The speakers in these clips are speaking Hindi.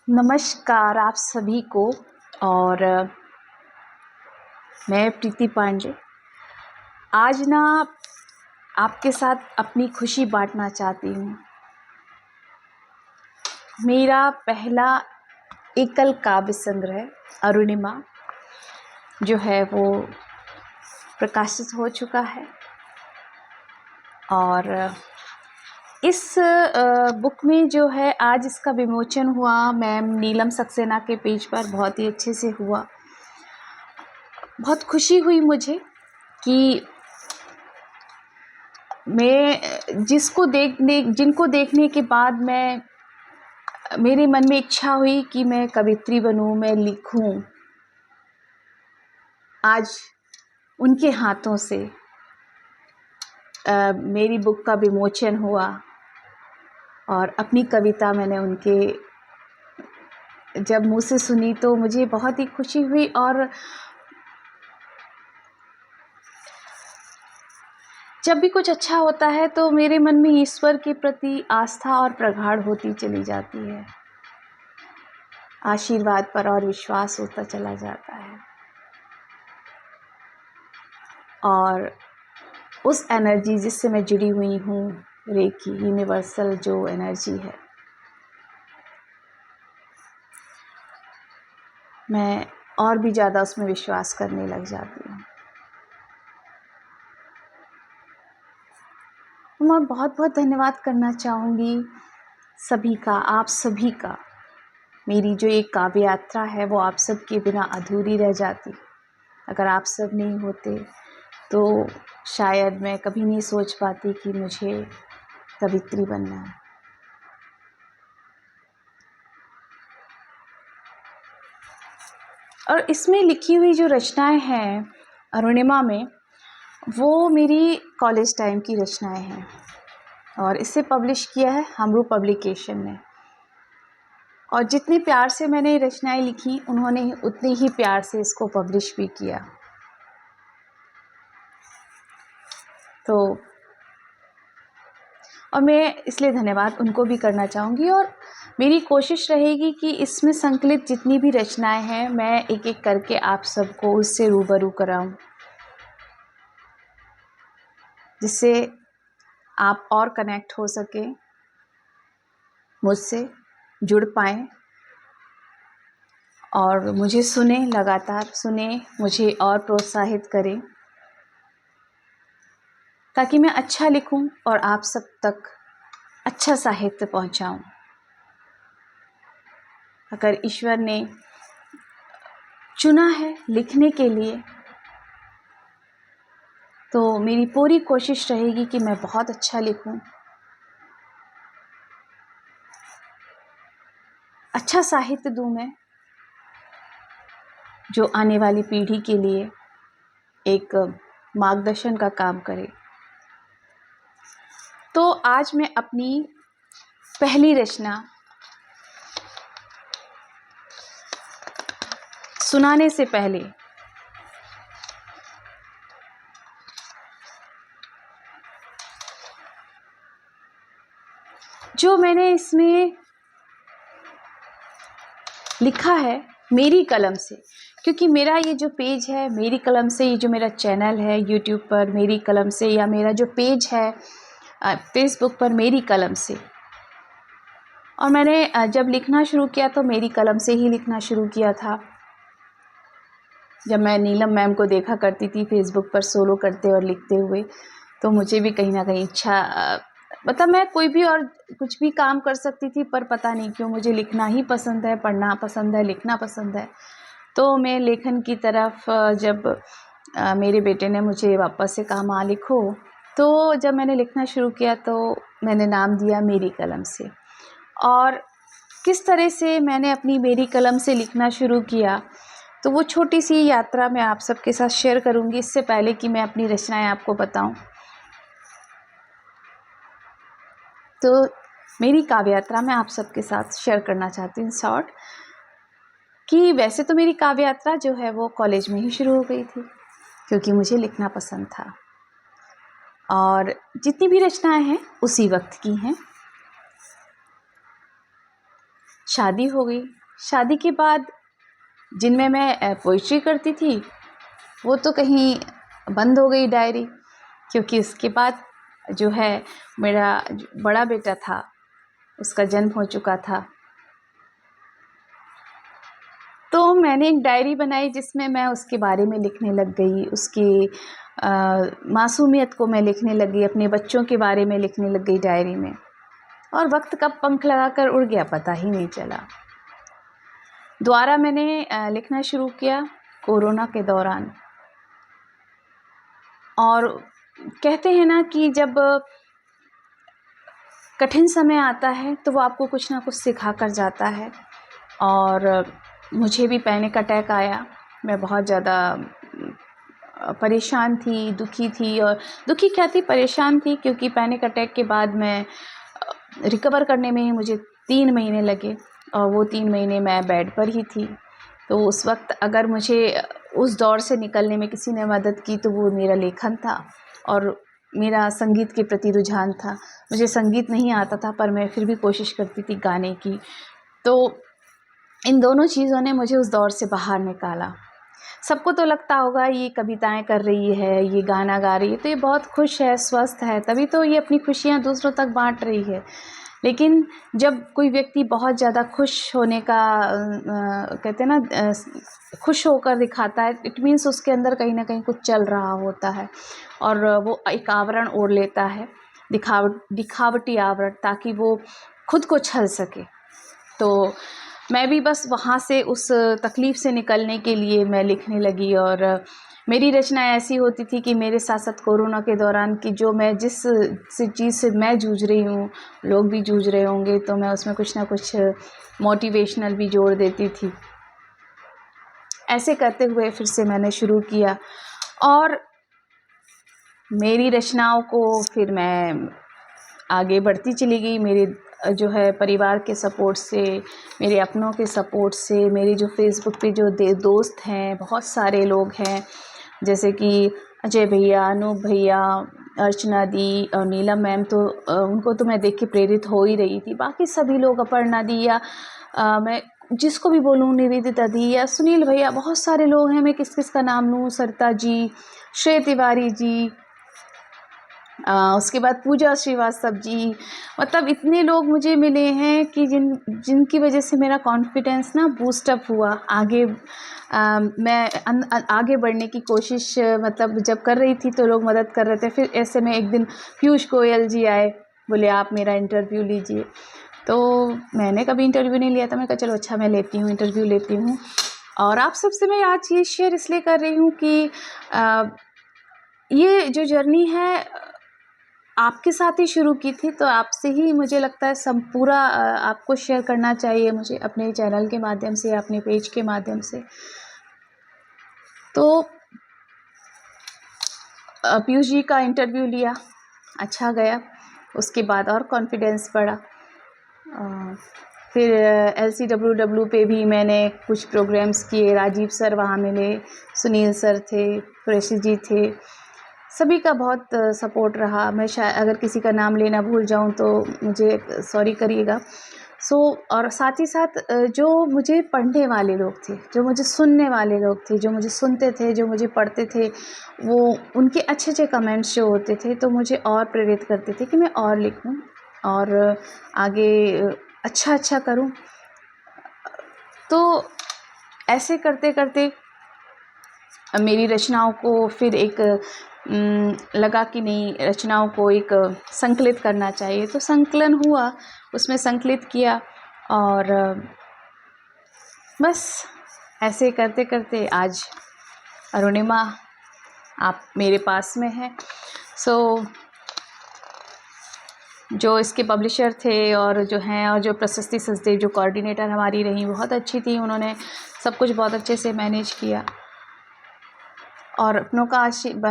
नमस्कार आप सभी को। और मैं प्रीति पांडे आज आपके साथ अपनी खुशी बांटना चाहती हूँ। मेरा पहला एकल काव्य संग्रह अरुणिमा जो है वो प्रकाशित हो चुका है और इस बुक में जो है आज इसका विमोचन हुआ मैम नीलम सक्सेना के पेज पर। बहुत ही अच्छे से हुआ। बहुत खुशी हुई मुझे कि मैं जिनको देखने के बाद मेरे मन में इच्छा हुई कि मैं कवित्री बनूं, मैं लिखूं। आज उनके हाथों से मेरी बुक का विमोचन हुआ और अपनी कविता मैंने उनके जब मुंह से सुनी तो मुझे बहुत ही खुशी हुई। और जब भी कुछ अच्छा होता है तो मेरे मन में ईश्वर के प्रति आस्था और प्रगाढ़ होती चली जाती है। आशीर्वाद पर और विश्वास होता चला जाता है और उस एनर्जी जिससे मैं जुड़ी हुई हूँ, रेकी यूनिवर्सल जो एनर्जी है, मैं और भी ज़्यादा उसमें विश्वास करने लग जाती हूँ। मैं बहुत बहुत धन्यवाद करना चाहूँगी सभी का, आप सभी का। मेरी जो एक काव्य यात्रा है वो आप सब के बिना अधूरी रह जाती। अगर आप सब नहीं होते तो शायद मैं कभी नहीं सोच पाती कि मुझे कवित्री बनना है। और इसमें लिखी हुई जो रचनाएं हैं अरुणिमा में, वो मेरी कॉलेज टाइम की रचनाएं हैं और इसे पब्लिश किया है हमरू पब्लिकेशन ने। और जितने प्यार से मैंने रचनाएं लिखी उन्होंने उतने ही प्यार से इसको पब्लिश भी किया। तो और मैं इसलिए धन्यवाद उनको भी करना चाहूँगी। और मेरी कोशिश रहेगी कि इसमें संकलित जितनी भी रचनाएं हैं मैं एक एक करके आप सबको उससे रूबरू कराऊं, जिससे आप और कनेक्ट हो सके, मुझसे जुड़ पाएँ और मुझे सुने, लगातार सुने, मुझे और प्रोत्साहित करें ताकि मैं अच्छा लिखूं और आप सब तक अच्छा साहित्य पहुंचाऊं। अगर ईश्वर ने चुना है लिखने के लिए तो मेरी पूरी कोशिश रहेगी कि मैं बहुत अच्छा लिखूं, अच्छा साहित्य दूं मैं, जो आने वाली पीढ़ी के लिए एक मार्गदर्शन का काम करे। तो आज मैं अपनी पहली रचना सुनाने से पहले जो मैंने इसमें लिखा है मेरी कलम से, क्योंकि मेरा ये जो पेज है मेरी कलम से, ये जो मेरा चैनल है यूट्यूब पर मेरी कलम से, या मेरा जो पेज है फेसबुक पर मेरी कलम से, और मैंने जब लिखना शुरू किया तो मेरी कलम से ही लिखना शुरू किया था। जब मैं नीलम मैम को देखा करती थी फेसबुक पर सोलो करते और लिखते हुए, तो मुझे भी कहीं ना कहीं इच्छा मतलब मैं कोई भी और कुछ भी काम कर सकती थी, पर पता नहीं क्यों मुझे लिखना ही पसंद है, पढ़ना पसंद है, लिखना पसंद है। तो मैं लेखन की तरफ जब मेरे बेटे ने मुझे वापस से कहा माँ लिखो, तो जब मैंने लिखना शुरू किया तो मैंने नाम दिया मेरी कलम से। और किस तरह से मैंने अपनी मेरी कलम से लिखना शुरू किया तो वो छोटी सी यात्रा मैं आप सबके साथ शेयर करूँगी। इससे पहले कि मैं अपनी रचनाएं आपको बताऊं, तो मेरी काव्य यात्रा मैं आप सबके साथ शेयर करना चाहती हूँ शॉर्ट। कि वैसे तो मेरी काव्य यात्रा जो है वो कॉलेज में ही शुरू हो गई थी, क्योंकि मुझे लिखना पसंद था और जितनी भी रचनाएं हैं उसी वक्त की हैं। शादी हो गई। शादी के बाद जिनमें मैं पोइट्री करती थी वो तो कहीं बंद हो गई डायरी, क्योंकि उसके बाद जो है मेरा बड़ा बेटा था उसका जन्म हो चुका था। तो मैंने एक डायरी बनाई जिसमें मैं उसके बारे में लिखने लग गई, उसकी मासूमियत को मैं लिखने लग गई, अपने बच्चों के बारे में लिखने लग गई डायरी में। और वक्त कब पंख लगाकर उड़ गया पता ही नहीं चला। दोबारा मैंने लिखना शुरू किया कोरोना के दौरान। और कहते हैं ना कि जब कठिन समय आता है तो वो आपको कुछ ना कुछ सिखा कर जाता है। और मुझे भी पैनिक अटैक आया। मैं बहुत ज़्यादा परेशान थी, दुखी थी। और दुखी क्या थी, परेशान थी, क्योंकि पैनिक अटैक के बाद मैं रिकवर करने में ही मुझे 3 महीने लगे और वो 3 महीने मैं बेड पर ही थी। तो उस वक्त अगर मुझे उस दौर से निकलने में किसी ने मदद की तो वो मेरा लेखन था और मेरा संगीत के प्रति रुझान था। मुझे संगीत नहीं आता था पर मैं फिर भी कोशिश करती थी गाने की। तो इन दोनों चीज़ों ने मुझे उस दौर से बाहर निकाला। सबको तो लगता होगा ये कविताएं कर रही है, ये गाना गा रही है तो ये बहुत खुश है, स्वस्थ है, तभी तो ये अपनी खुशियाँ दूसरों तक बांट रही है। लेकिन जब कोई व्यक्ति बहुत ज़्यादा खुश होने का कहते हैं ना, खुश होकर दिखाता है, इट मीन्स उसके अंदर कहीं ना कहीं कुछ चल रहा होता है और वो एक आवरण ओढ़ लेता है, दिखावटी आवरण, ताकि वो खुद को छल सके। तो मैं भी बस वहाँ से उस तकलीफ़ से निकलने के लिए मैं लिखने लगी। और मेरी रचना ऐसी होती थी कि मेरे साथ साथ कोरोना के दौरान की जो मैं जिस चीज़ से मैं जूझ रही हूँ लोग भी जूझ रहे होंगे, तो मैं उसमें कुछ ना कुछ मोटिवेशनल भी जोड़ देती थी। ऐसे करते हुए फिर से मैंने शुरू किया और मेरी रचनाओं को फिर मैं आगे बढ़ती चली गई। मेरे जो है परिवार के सपोर्ट से, मेरे अपनों के सपोर्ट से, मेरे जो फेसबुक पे जो दोस्त हैं, बहुत सारे लोग हैं, जैसे कि अजय भैया, अनूप भैया, अर्चना दी और नीलम मैम, तो उनको तो मैं देख के प्रेरित हो ही रही थी। बाकी सभी लोग, अपर्णा दी या मैं जिसको भी बोलूँ, निवेदिता दी या सुनील भैया, बहुत सारे लोग हैं, मैं किस किस का नाम लूँ, सरिता जी, श्रेय तिवारी जी, उसके बाद पूजा श्रीवास्तव जी, मतलब इतने लोग मुझे मिले हैं कि जिनकी वजह से मेरा कॉन्फिडेंस ना बूस्टअप हुआ। आगे मैं आगे बढ़ने की कोशिश मतलब जब कर रही थी तो लोग मदद कर रहे थे। फिर ऐसे में एक दिन पीयूष गोयल जी आए, बोले आप मेरा इंटरव्यू लीजिए। तो मैंने कभी इंटरव्यू नहीं लिया था, मैंने कहा चलो अच्छा मैं लेती हूँ, इंटरव्यू लेती हूँ। और आप सबसे मैं आज ये शेयर इसलिए कर रही हूँ कि ये जो जर्नी है आपके साथ ही शुरू की थी, तो आपसे ही मुझे लगता है सब पूरा आपको शेयर करना चाहिए मुझे, अपने चैनल के माध्यम से, अपने पेज के माध्यम से। तो पीयूष जी का इंटरव्यू लिया, अच्छा गया। उसके बाद और कॉन्फिडेंस बढ़ा। फिर LCWW पे भी मैंने कुछ प्रोग्राम्स किए। राजीव सर वहाँ मिले, सुनील सर थे, कुरैशी जी थे, सभी का बहुत सपोर्ट रहा। मैं शायद अगर किसी का नाम लेना भूल जाऊं तो मुझे सॉरी करिएगा। और साथ ही साथ जो मुझे पढ़ने वाले लोग थे, जो मुझे सुनने वाले लोग थे, जो मुझे सुनते थे, जो मुझे पढ़ते थे, वो उनके अच्छे अच्छे कमेंट्स जो होते थे तो मुझे और प्रेरित करते थे कि मैं और लिखूं और आगे अच्छा करूं। तो ऐसे करते करते मेरी रचनाओं को फिर एक लगा कि नहीं, रचनाओं को एक संकलित करना चाहिए। तो संकलन हुआ, उसमें संकलित किया और बस ऐसे करते करते आज अरुणिमा आप मेरे पास में हैं। जो इसके पब्लिशर थे और जो हैं, और जो प्रशस्ति सचदेव जो कोऑर्डिनेटर हमारी रही, बहुत अच्छी थी, उन्होंने सब कुछ बहुत अच्छे से मैनेज किया। और अपनों का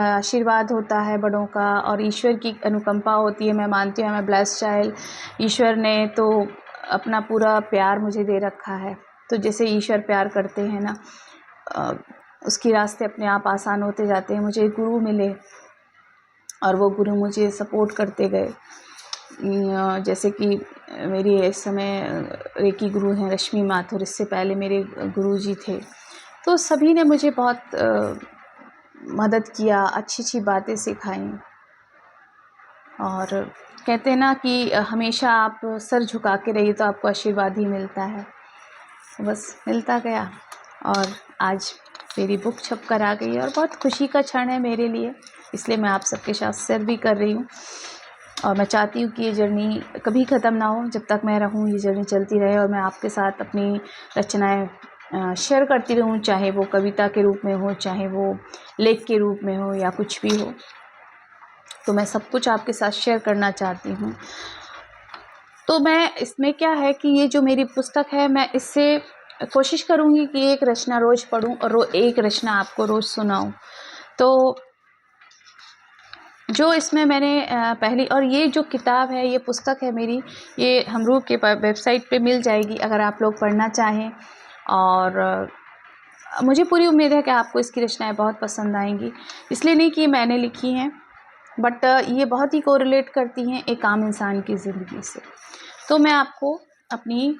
आशीर्वाद होता है, बड़ों का, और ईश्वर की अनुकंपा होती है। मैं मानती हूँ मैं ब्लेस्ड चाइल्ड, ईश्वर ने तो अपना पूरा प्यार मुझे दे रखा है। तो जैसे ईश्वर प्यार करते हैं ना, उसके रास्ते अपने आप आसान होते जाते हैं। मुझे गुरु मिले और वो गुरु मुझे सपोर्ट करते गए। जैसे कि मेरी इस समय रेकी गुरु हैं रश्मि माथुर, इससे पहले मेरे गुरुजी थे। तो सभी ने मुझे बहुत मदद किया, अच्छी बातें सिखाई। और कहते हैं ना कि हमेशा आप सर झुका के रहिए तो आपको आशीर्वाद ही मिलता है। बस मिलता गया और आज मेरी बुक छप कर आ गई और बहुत खुशी का क्षण है मेरे लिए, इसलिए मैं आप सबके साथ शेयर भी कर रही हूँ। और मैं चाहती हूँ कि ये जर्नी कभी ख़त्म ना हो, जब तक मैं रहूँ ये जर्नी चलती रहे और मैं आपके साथ अपनी रचनाएं शेयर करती रहूँ, चाहे वो कविता के रूप में हो, चाहे वो लेख के रूप में हो या कुछ भी हो। तो मैं सब कुछ आपके साथ शेयर करना चाहती हूँ। तो मैं इसमें क्या है कि ये जो मेरी पुस्तक है, मैं इससे कोशिश करूँगी कि एक रचना रोज़ पढूँ और एक रचना आपको रोज़ सुनाऊँ। तो जो इसमें मैंने पहली, और ये जो किताब है, ये पुस्तक है मेरी, ये हमरूह के वेबसाइट पे मिल जाएगी अगर आप लोग पढ़ना चाहें। और मुझे पूरी उम्मीद है कि आपको इसकी रचनाएं बहुत पसंद आएंगी। इसलिए नहीं कि मैंने लिखी हैं, बट ये बहुत ही कोरिलेट करती हैं एक आम इंसान की ज़िंदगी से। तो मैं आपको अपनी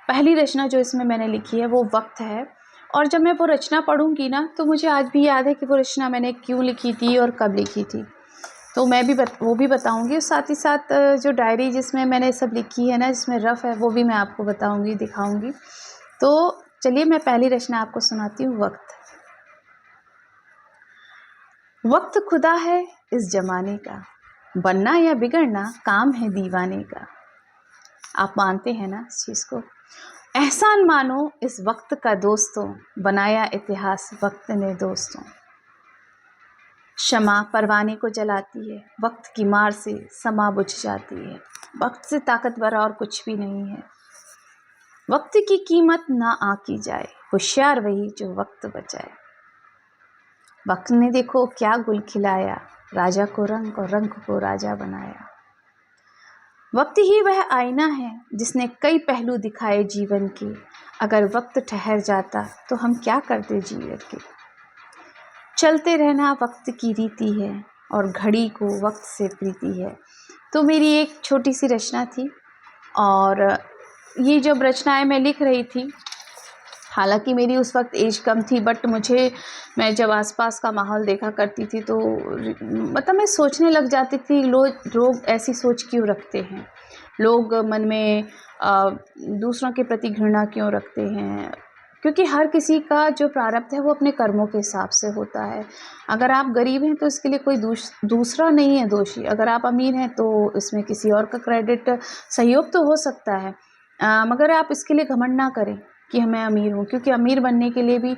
पहली रचना जो इसमें मैंने लिखी है वो वक्त है। और जब मैं वो रचना पढ़ूंगी ना, तो मुझे आज भी याद है कि वो रचना मैंने क्यों लिखी थी और कब लिखी थी। तो मैं भी वो भी बताऊंगी। साथ ही साथ जो डायरी जिसमें मैंने सब लिखी है ना, जिसमें रफ है, वो भी मैं आपको बताऊंगी, दिखाऊंगी। तो चलिए मैं पहली रचना आपको सुनाती हूँ। वक्त खुदा है इस जमाने का, बनना या बिगड़ना काम है दीवाने का। आप मानते हैं ना इस चीज़ को? एहसान मानो इस वक्त का दोस्तों, बनाया इतिहास वक्त ने दोस्तों। शमा परवाने को जलाती है, वक्त की मार से समा बुझ जाती है। वक्त से ताकतवर और कुछ भी नहीं है। वक्त की कीमत ना आकी जाए, होशियार वही जो वक्त बचाए। वक्त ने देखो क्या गुल खिलाया, राजा को रंग और रंग को राजा बनाया। वक्त ही वह आईना है जिसने कई पहलू दिखाए जीवन के। अगर वक्त ठहर जाता तो हम क्या करते जीवन के। चलते रहना वक्त की रीति है और घड़ी को वक्त से प्रीति है। तो मेरी एक छोटी सी रचना थी, और ये जब रचनाएं मैं लिख रही थी, हालांकि मेरी उस वक्त एज कम थी, बट मैं जब आसपास का माहौल देखा करती थी तो मतलब मैं सोचने लग जाती थी, लोग ऐसी सोच क्यों रखते हैं, लोग मन में दूसरों के प्रति घृणा क्यों रखते हैं। क्योंकि हर किसी का जो प्रारब्ध है वो अपने कर्मों के हिसाब से होता है। अगर आप गरीब हैं तो इसके लिए कोई दूसरा नहीं है दोषी। अगर आप अमीर हैं तो इसमें किसी और का क्रेडिट, सहयोग तो हो सकता है, मगर आप इसके लिए घमंड ना करें कि मैं अमीर हूँ। क्योंकि अमीर बनने के लिए भी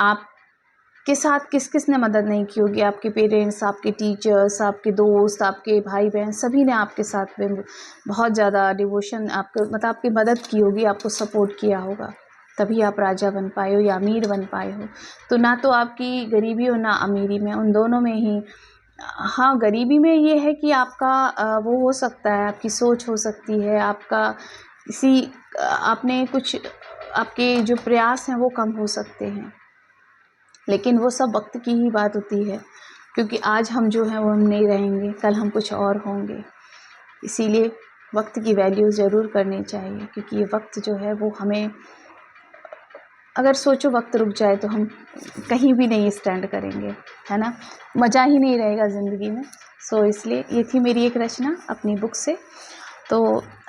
आपके साथ किस किस ने मदद नहीं की होगी। आपके पेरेंट्स, आपके टीचर्स, आपके दोस्त, आपके भाई बहन, सभी ने आपके साथ में बहुत ज़्यादा डिवोशन, आपकी मदद की होगी, आपको सपोर्ट किया होगा, तभी आप राजा बन पाए हो या अमीर बन पाए हो। तो ना तो आपकी गरीबी हो ना अमीरी में, उन दोनों में ही। हाँ, गरीबी में ये है कि आपका वो हो सकता है, आपकी सोच हो सकती है, आपका आपने कुछ, आपके जो प्रयास हैं वो कम हो सकते हैं, लेकिन वो सब वक्त की ही बात होती है। क्योंकि आज हम जो हैं वो हम नहीं रहेंगे, कल हम कुछ और होंगे। इसीलिए वक्त की वैल्यू ज़रूर करनी चाहिए, क्योंकि ये वक्त जो है वो हमें, अगर सोचो वक्त रुक जाए तो हम कहीं भी नहीं स्टैंड करेंगे, है ना, मज़ा ही नहीं रहेगा ज़िंदगी में। सो इसलिए ये थी मेरी एक रचना अपनी बुक से। तो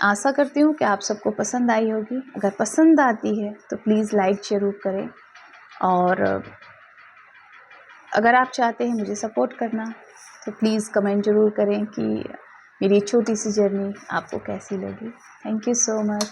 आशा करती हूँ कि आप सबको पसंद आई होगी। अगर पसंद आती है तो प्लीज़ लाइक ज़रूर करें, और अगर आप चाहते हैं मुझे सपोर्ट करना तो प्लीज़ कमेंट ज़रूर करें कि मेरी छोटी सी जर्नी आपको कैसी लगी। Thank you so much.